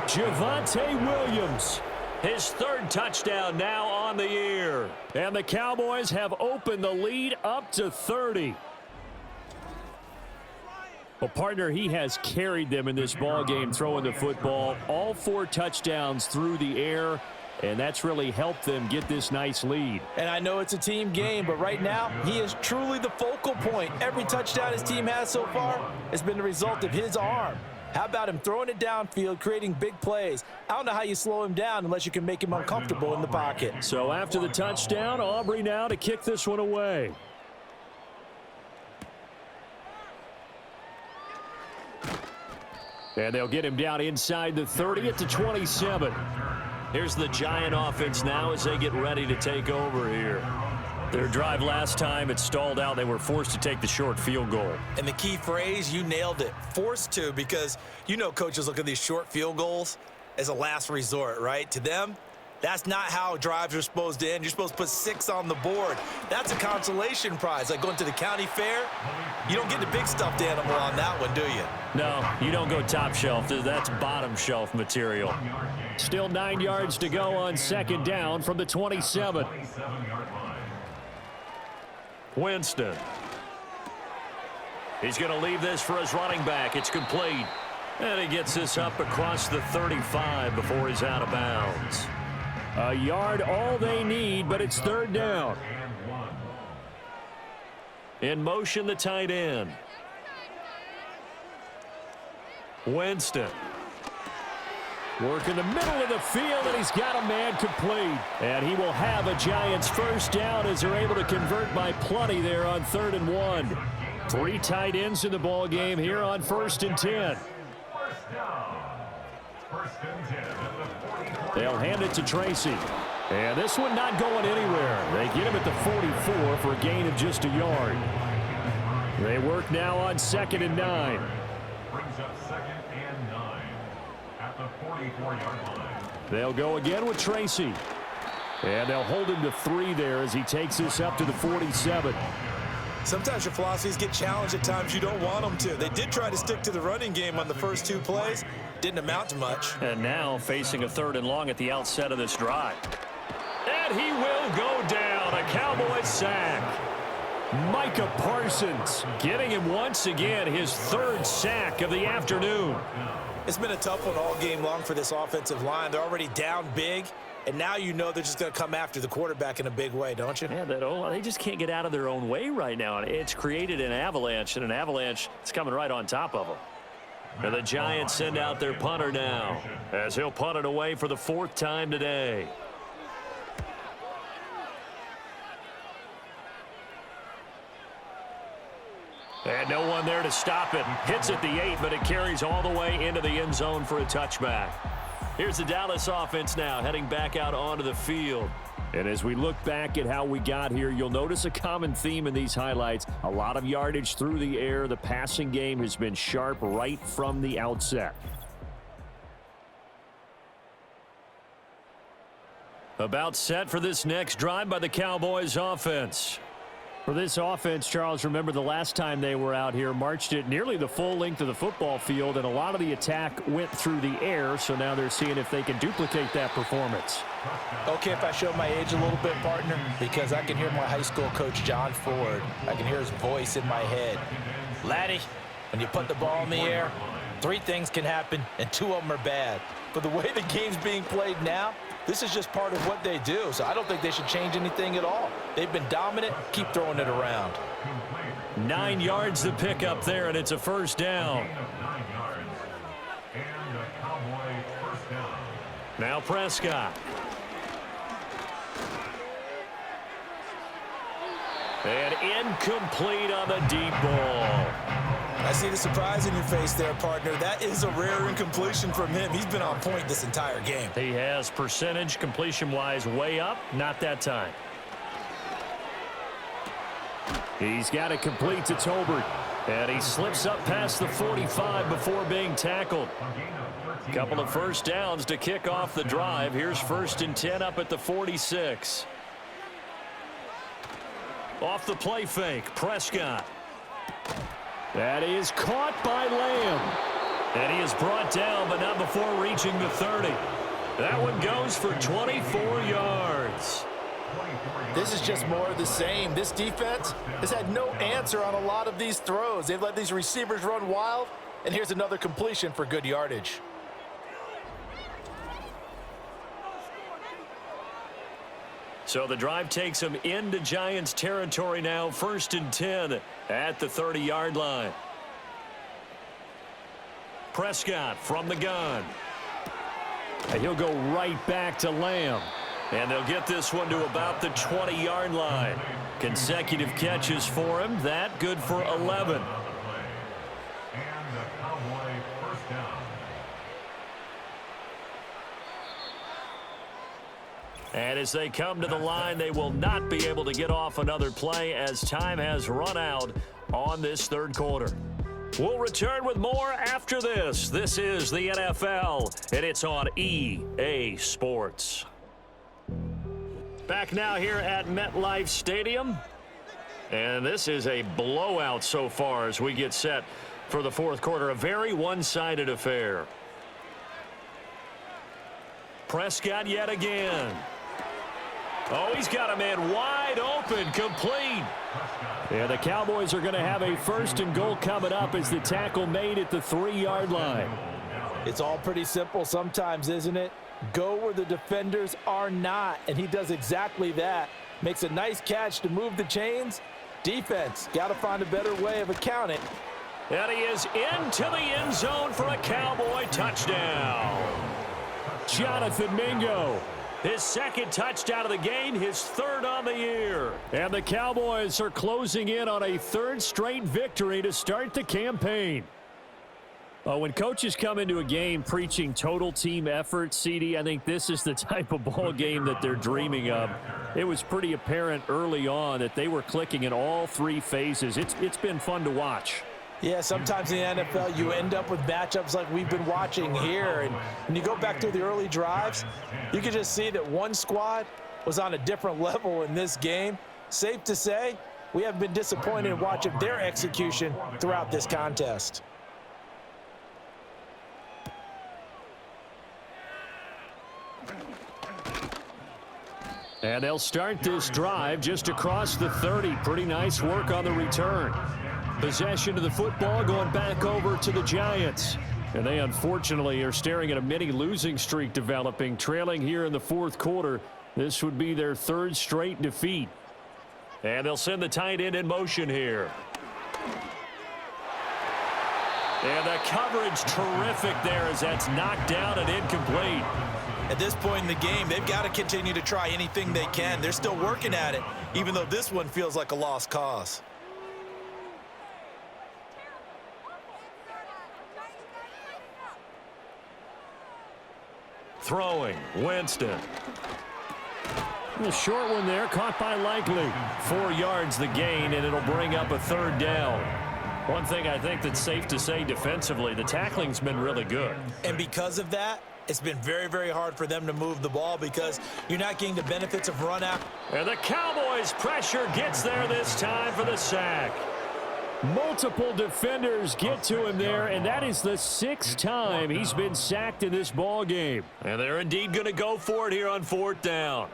Javonte Williams. His 3rd touchdown now on the year. And the Cowboys have opened the lead up to 30. Well, partner, he has carried them in this ball game throwing the football. All 4 touchdowns through the air, and that's really helped them get this nice lead. And I know it's a team game, but right now, he is truly the focal point. Every touchdown his team has so far has been the result of his arm. How about him throwing it downfield, creating big plays? I don't know how you slow him down unless you can make him uncomfortable in the pocket. So after the touchdown, Aubrey now to kick this one away. And they'll get him down inside the 30 at the 27. Here's the Giant offense now as they get ready to take over here. Their drive last time, it stalled out. They were forced to take the short field goal. And the key phrase, you nailed it, forced to, because you know coaches look at these short field goals as a last resort, right? To them, That's not how drives are supposed to end. You're supposed to put 6 on the board. That's a consolation prize, like going to the county fair. You don't get the big stuffed animal on that one, do you? No, you don't go top shelf. That's bottom shelf material. Still 9 yards to go on second down from the 27. Winston. He's going to leave this for his running back. It's complete. And he gets this up across the 35 before he's out of bounds. A yard all they need, but it's third down. In motion, the tight end. Winston. Working the middle of the field, and he's got a man complete. And he will have a Giants first down as they're able to convert by plenty there on 3rd and 1. 3 tight ends in the ball game here on 1st and 10. They'll hand it to Tracy. And this one not going anywhere. They get him at the 44 for a gain of just a yard. They work now on 2nd and 9. Brings up 2nd and 9 at the 44-yard line. They'll go again with Tracy. And they'll hold him to 3 there as he takes this up to the 47. Sometimes your philosophies get challenged at times you don't want them to. They did try to stick to the running game on the first 2 plays. Didn't amount to much. And now facing a 3rd and long at the outset of this drive. And he will go down. A Cowboys sack. Micah Parsons getting him once again his 3rd sack of the afternoon. It's been a tough one all game long for this offensive line. They're already down big, and now you know they're just going to come after the quarterback in a big way, don't you? Yeah, they just can't get out of their own way right now. It's created an avalanche, and an avalanche is coming right on top of them. And the Giants send out their punter now as he'll punt it away for the 4th time today. And no one there to stop it. Hits at the 8, but it carries all the way into the end zone for a touchback. Here's the Dallas offense now heading back out onto the field. And as we look back at how we got here, you'll notice a common theme in these highlights. A lot of yardage through the air. The passing game has been sharp right from the outset. About set for this next drive by the Cowboys offense. For this offense, Charles, remember the last time they were out here, marched it nearly the full length of the football field, and a lot of the attack went through the air, so now they're seeing if they can duplicate that performance. Okay, if I show my age a little bit, partner, because I can hear my high school coach, John Ford. I can hear his voice in my head. Laddie, when you put the ball in the air, 3 things can happen, and 2 of them are bad. But the way the game's being played now, this is just part of what they do, so I don't think they should change anything at all. They've been dominant. Keep throwing it around. 9 yards to pick up there, and it's a first down. Now Prescott. And incomplete on the deep ball. I see the surprise in your face there, partner. That is a rare incompletion from him. He's been on point this entire game. He has percentage completion-wise way up. Not that time. He's got it complete to Tolbert. And he slips up past the 45 before being tackled. Couple of first downs to kick off the drive. Here's 1st and 10 up at the 46. Off the play fake, Prescott. That is caught by Lamb. And he is brought down, but not before reaching the 30. That one goes for 24 yards. This is just more of the same. This defense has had no answer on a lot of these throws. They've let these receivers run wild, and here's another completion for good yardage. So the drive takes him into Giants territory now. 1st and 10 at the 30-yard line. Prescott from the gun. And he'll go right back to Lamb. And they'll get this one to about the 20-yard line. Consecutive catches for him. That good for 11. And as they come to the line, they will not be able to get off another play as time has run out on this 3rd quarter. We'll return with more after this. This is the NFL, and it's on EA Sports. Back now here at MetLife Stadium. And this is a blowout so far as we get set for the fourth quarter. A very one-sided affair. Prescott yet again. Oh, he's got a man wide open, complete. And the Cowboys are going to have a 1st and goal coming up as the tackle made at the 3-yard line. It's all pretty simple sometimes, isn't it? Go where the defenders are not, and he does exactly that. Makes a nice catch to move the chains. Defense, got to find a better way of accounting. And he is into the end zone for a Cowboy touchdown. Jonathan Mingo, his 2nd touchdown of the game, his 3rd on the year. And the Cowboys are closing in on a 3rd straight victory to start the campaign. When coaches come into a game preaching total team effort, CD, I think this is the type of ball game that they're dreaming of. It was pretty apparent early on that they were clicking in all 3 phases. It's been fun to watch. Yeah, sometimes in the NFL you end up with matchups like we've been watching here. And when you go back to the early drives, you can just see that one squad was on a different level in this game. Safe to say, we have been disappointed in watching their execution throughout this contest. And they'll start this drive just across the 30. Pretty nice work on the return. Possession of the football going back over to the Giants. And they unfortunately are staring at a mini losing streak developing, trailing here in the 4th quarter. This would be their 3rd straight defeat. And they'll send the tight end in motion here. And the coverage terrific there as that's knocked down and incomplete. At this point in the game, they've got to continue to try anything they can. They're still working at it, even though this one feels like a lost cause. Throwing, Winston. The short one there, caught by Likely. 4 yards the gain, and it'll bring up a 3rd down. One thing I think that's safe to say defensively, the tackling's been really good. And because of that, it's been very, very hard for them to move the ball because you're not getting the benefits of run out. And the Cowboys' pressure gets there this time for the sack. Multiple defenders get to him there, and that is the 6th time he's been sacked in this ball game. And they're indeed going to go for it here on 4th down.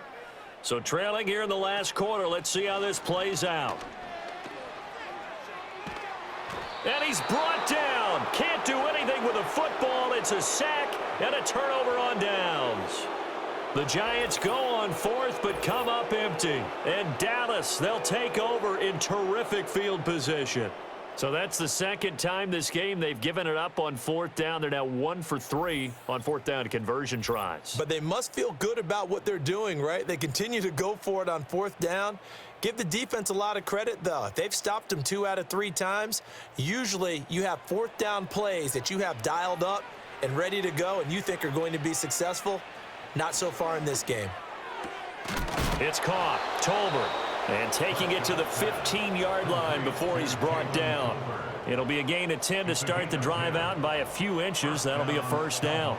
So trailing here in the last quarter, let's see how this plays out. And he's brought down. Can't do anything with a football. It's a sack and a turnover on downs. The Giants go on 4th but come up empty. And Dallas, they'll take over in terrific field position. So that's the 2nd time this game they've given it up on 4th down. They're now 1 for 3 on 4th down conversion tries. But they must feel good about what they're doing, right? They continue to go for it on 4th down. Give the defense a lot of credit, though. If they've stopped them 2 out of 3 times, usually you have 4th down plays that you have dialed up and ready to go and you think are going to be successful. Not so far in this game. It's caught. Tolbert. And taking it to the 15-yard line before he's brought down. It'll be a gain of 10 to start the drive out, and by a few inches, that'll be a 1st down.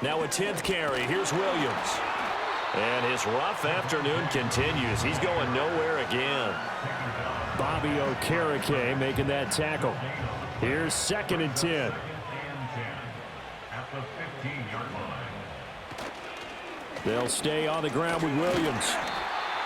Now a 10th carry. Here's Williams. And his rough afternoon continues. He's going nowhere again. Bobby Okereke making that tackle. Here's 2nd and 10. At the 15-yard line. They'll stay on the ground with Williams.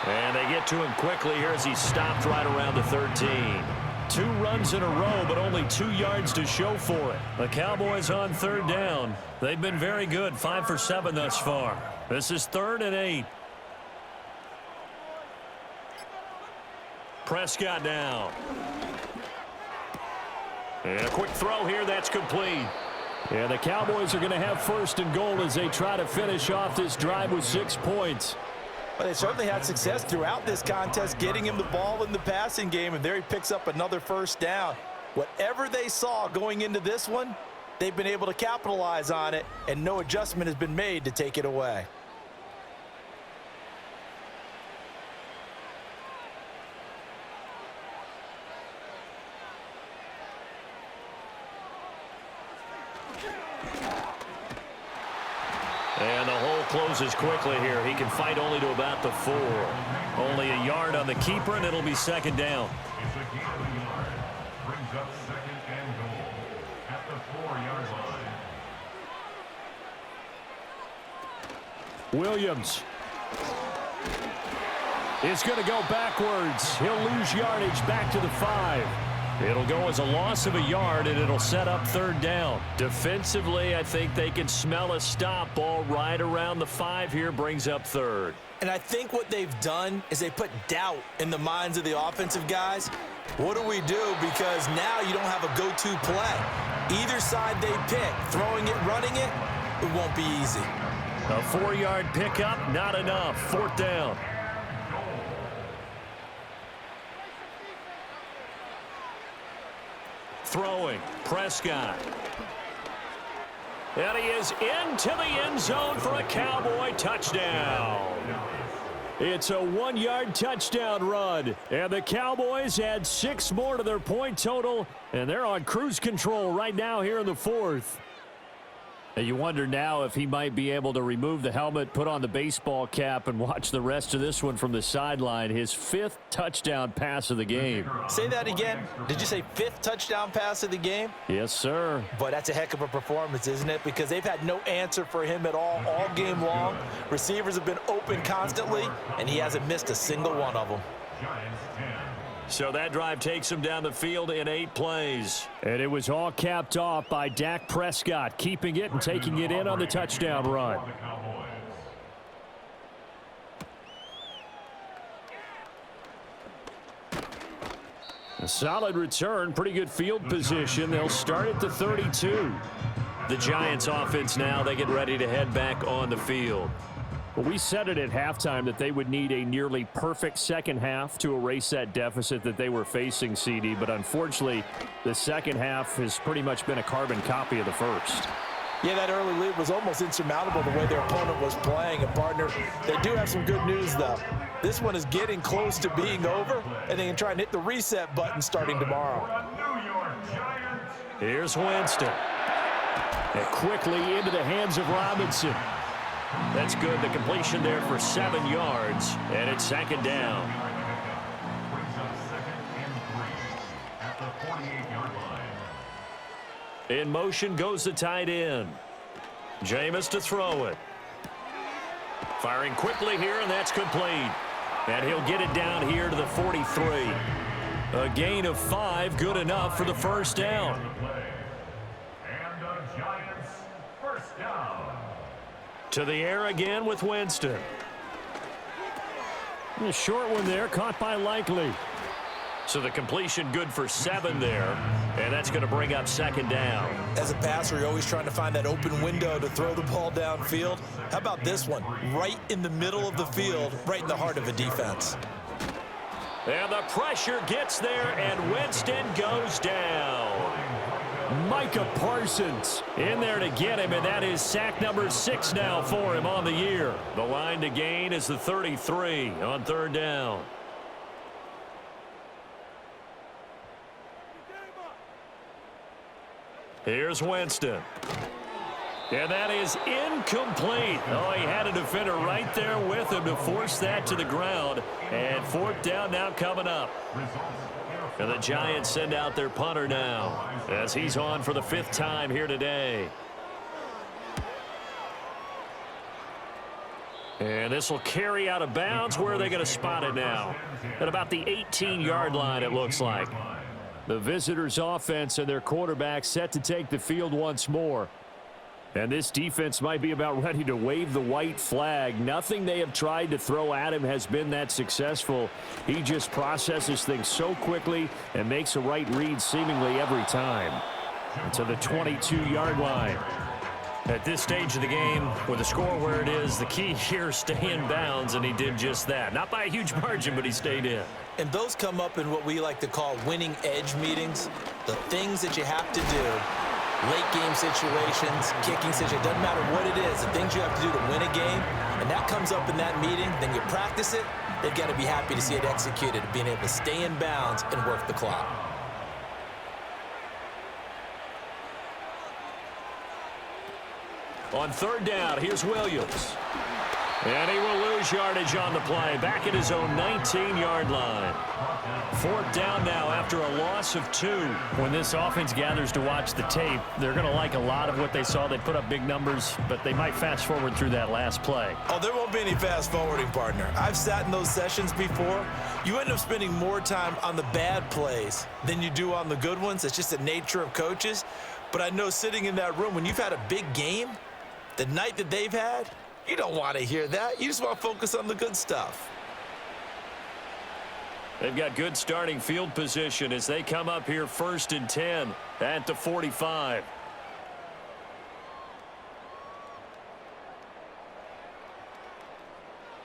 And they get to him quickly here as he's stopped right around the 13. 2 runs in a row, but only 2 yards to show for it. The Cowboys on 3rd down. They've been very good, 5 for 7 thus far. This is 3rd and 8. Prescott down. And a quick throw here, that's complete. And the Cowboys are going to have 1st and goal as they try to finish off this drive with 6 points. Well, they certainly had success throughout this contest, getting him the ball in the passing game, and there he picks up another 1st down. Whatever they saw going into this one, they've been able to capitalize on it, and no adjustment has been made to take it away. And the whole closes quickly here. He can fight only to about the 4. Only a yard on the keeper, and it'll be second down. It's a gain of a yard. Brings up second and goal at the 4-yard line. Williams is going to go backwards. He'll lose yardage back to the 5. It'll go as a loss of a yard, and it'll set up third down. Defensively, I think they can smell a stop. Ball right around the 5 here, brings up third. And I think what they've done is they put doubt in the minds of the offensive guys. What do we do? Because now you don't have a go-to play. Either side they pick, throwing it, running it, it won't be easy. A 4-yard pickup, not enough. Fourth down. Throwing, Prescott. And he is into the end zone for a Cowboy touchdown. It's a 1-yard touchdown run. And the Cowboys add 6 more to their point total, and they're on cruise control right now here in the 4th. And you wonder now if he might be able to remove the helmet, put on the baseball cap, and watch the rest of this one from the sideline. His 5th touchdown pass of the game. Say that again. Did you say 5th touchdown pass of the game? Yes, sir. But that's a heck of a performance, isn't it? Because they've had no answer for him at all game long. Receivers have been open constantly, and he hasn't missed a single one of them. Giants 10. So that drive takes him down the field in 8 plays. And it was all capped off by Dak Prescott, keeping it and taking it in on the touchdown run. A solid return, pretty good field position. They'll start at the 32. The Giants offense now, they get ready to head back on the field. Well, we said it at halftime that they would need a nearly perfect second half to erase that deficit that they were facing, CD. But unfortunately, the second half has pretty much been a carbon copy of the first. Yeah, that early lead was almost insurmountable the way their opponent was playing. And, partner, they do have some good news, though. This one is getting close to being over, and they can try and hit the reset button starting tomorrow. Here's Winston. And quickly into the hands of Robinson. That's good. The completion there for 7 yards, and it's second down. Brings up second and 3 at the 48-yard line. In motion goes the tight end. Jameis to throw it. Firing quickly here, and that's complete. And he'll get it down here to the 43. A gain of 5, good enough for the first down. And the Giants first down. To the air again with Winston. A short one there, caught by Likely. So the completion good for 7 there, and that's going to bring up second down. As a passer, you're always trying to find that open window to throw the ball downfield. How about this one? Right in the middle of the field, right in the heart of a defense. And the pressure gets there, and Winston goes down. Micah Parsons in there to get him, and that is sack number 6 now for him on the year. The line to gain is the 33 on third down. Here's Winston. And that is incomplete. Oh, he had a defender right there with him to force that to the ground. And fourth down now coming up. And the Giants send out their punter now as he's on for the 5th time here today. And this will carry out of bounds. Where are they going to spot it now? At about the 18-yard line, it looks like. The visitors' offense and their quarterback set to take the field once more. And this defense might be about ready to wave the white flag. Nothing they have tried to throw at him has been that successful. He just processes things so quickly and makes a right read seemingly every time. And to the 22-yard line. At this stage of the game, with the score where it is, the key here is stay in bounds, and he did just that. Not by a huge margin, but he stayed in. And those come up in what we like to call winning edge meetings. The things that you have to do. Late game situations, kicking situations, doesn't matter what it is, the things you have to do to win a game, and that comes up in that meeting, then you practice it, they've got to be happy to see it executed, being able to stay in bounds and work the clock. On third down, here's Williams. And he will lose yardage on the play, back at his own 19-yard line. Fourth down now after a loss of 2. When this offense gathers to watch the tape, they're going to like a lot of what they saw. They put up big numbers, but they might fast forward through that last play. Oh, there won't be any fast forwarding, partner. I've sat in those sessions before. You end up spending more time on the bad plays than you do on the good ones. It's just the nature of coaches. But I know sitting in that room, when you've had a big game, the night that they've had, you don't want to hear that. You just want to focus on the good stuff. They've got good starting field position as they come up here 1st and 10 at the 45.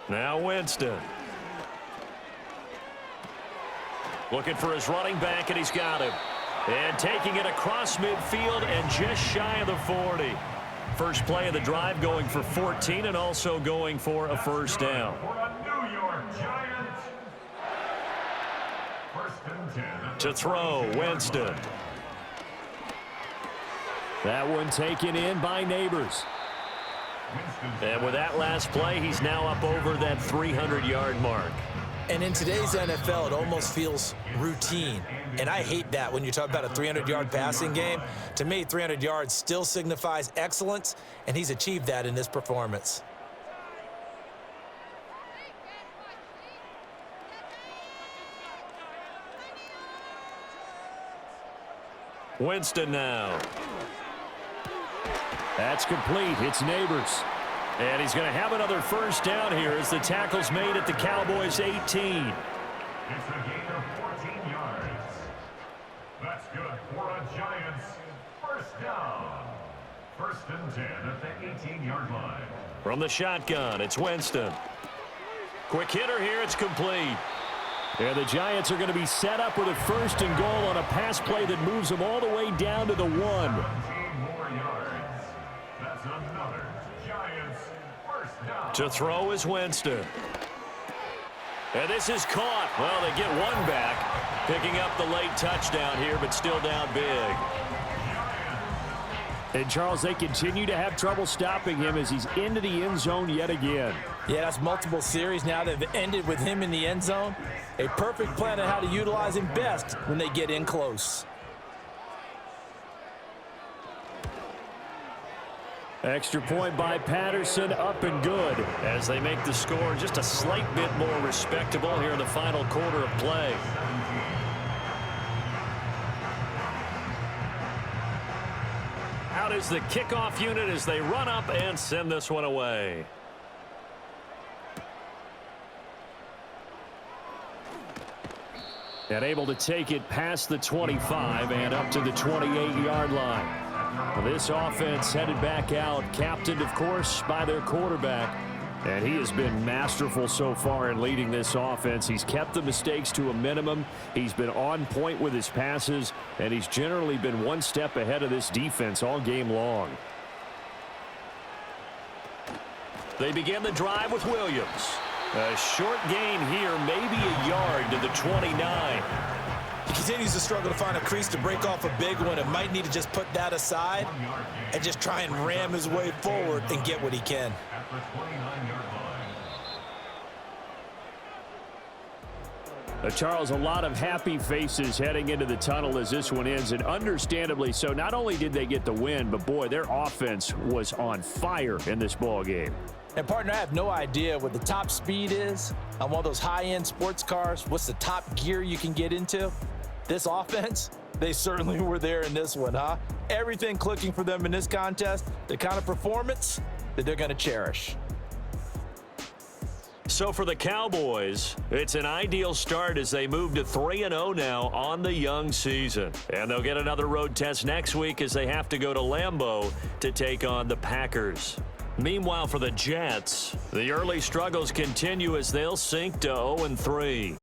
Now Winston. Looking for his running back, and he's got him. And taking it across midfield and just shy of the 40. First play of the drive going for 14 and also going for a first down. To throw, Winston. That one taken in by Neighbors. And with that last play, he's now up over that 300-yard mark. And in today's NFL, it almost feels routine. And I hate that when you talk about a 300-yard passing game. To me, 300 yards still signifies excellence, and he's achieved that in this performance. Winston now. That's complete. It's Neighbors. And he's going to have another first down here as the tackle's made at the Cowboys' 18. It's a gain of 14 yards. That's good for a Giants first down. 1st and 10 at the 18-yard line. From the shotgun, it's Winston. Quick hitter here, it's complete. And the Giants are going to be set up with a 1st and goal on a pass play that moves them all the way down to the 1. 17 more yards. That's another Giants first down. To throw is Winston. And this is caught. Well, they get one back, picking up the late touchdown here, but still down big. And, Charles, they continue to have trouble stopping him as he's into the end zone yet again. Yeah, that's multiple series now that have ended with him in the end zone. A perfect plan on how to utilize him best when they get in close. Extra point by Patterson, up and good. As they make the score just a slight bit more respectable here in the final quarter of play. Out is the kickoff unit as they run up and send this one away. And able to take it past the 25 and up to the 28-yard line. Well, this offense headed back out, captained, of course, by their quarterback. And he has been masterful so far in leading this offense. He's kept the mistakes to a minimum. He's been on point with his passes, and he's generally been one step ahead of this defense all game long. They begin the drive with Williams. A short gain here, maybe a yard to the 29. He continues to struggle to find a crease to break off a big one and might need to just put that aside and just try and ram his way forward and get what he can. At the 29-yard line. Charles, a lot of happy faces heading into the tunnel as this one ends, and understandably so. Not only did they get the win, but boy, their offense was on fire in this ball game. And, partner, I have no idea what the top speed is on one of those high-end sports cars. What's the top gear you can get into? This offense, they certainly were there in this one, huh? Everything clicking for them in this contest, the kind of performance that they're going to cherish. So for the Cowboys, it's an ideal start as they move to 3-0 now on the young season. And they'll get another road test next week as they have to go to Lambeau to take on the Packers. Meanwhile, for the Jets, the early struggles continue as they'll sink to 0-3.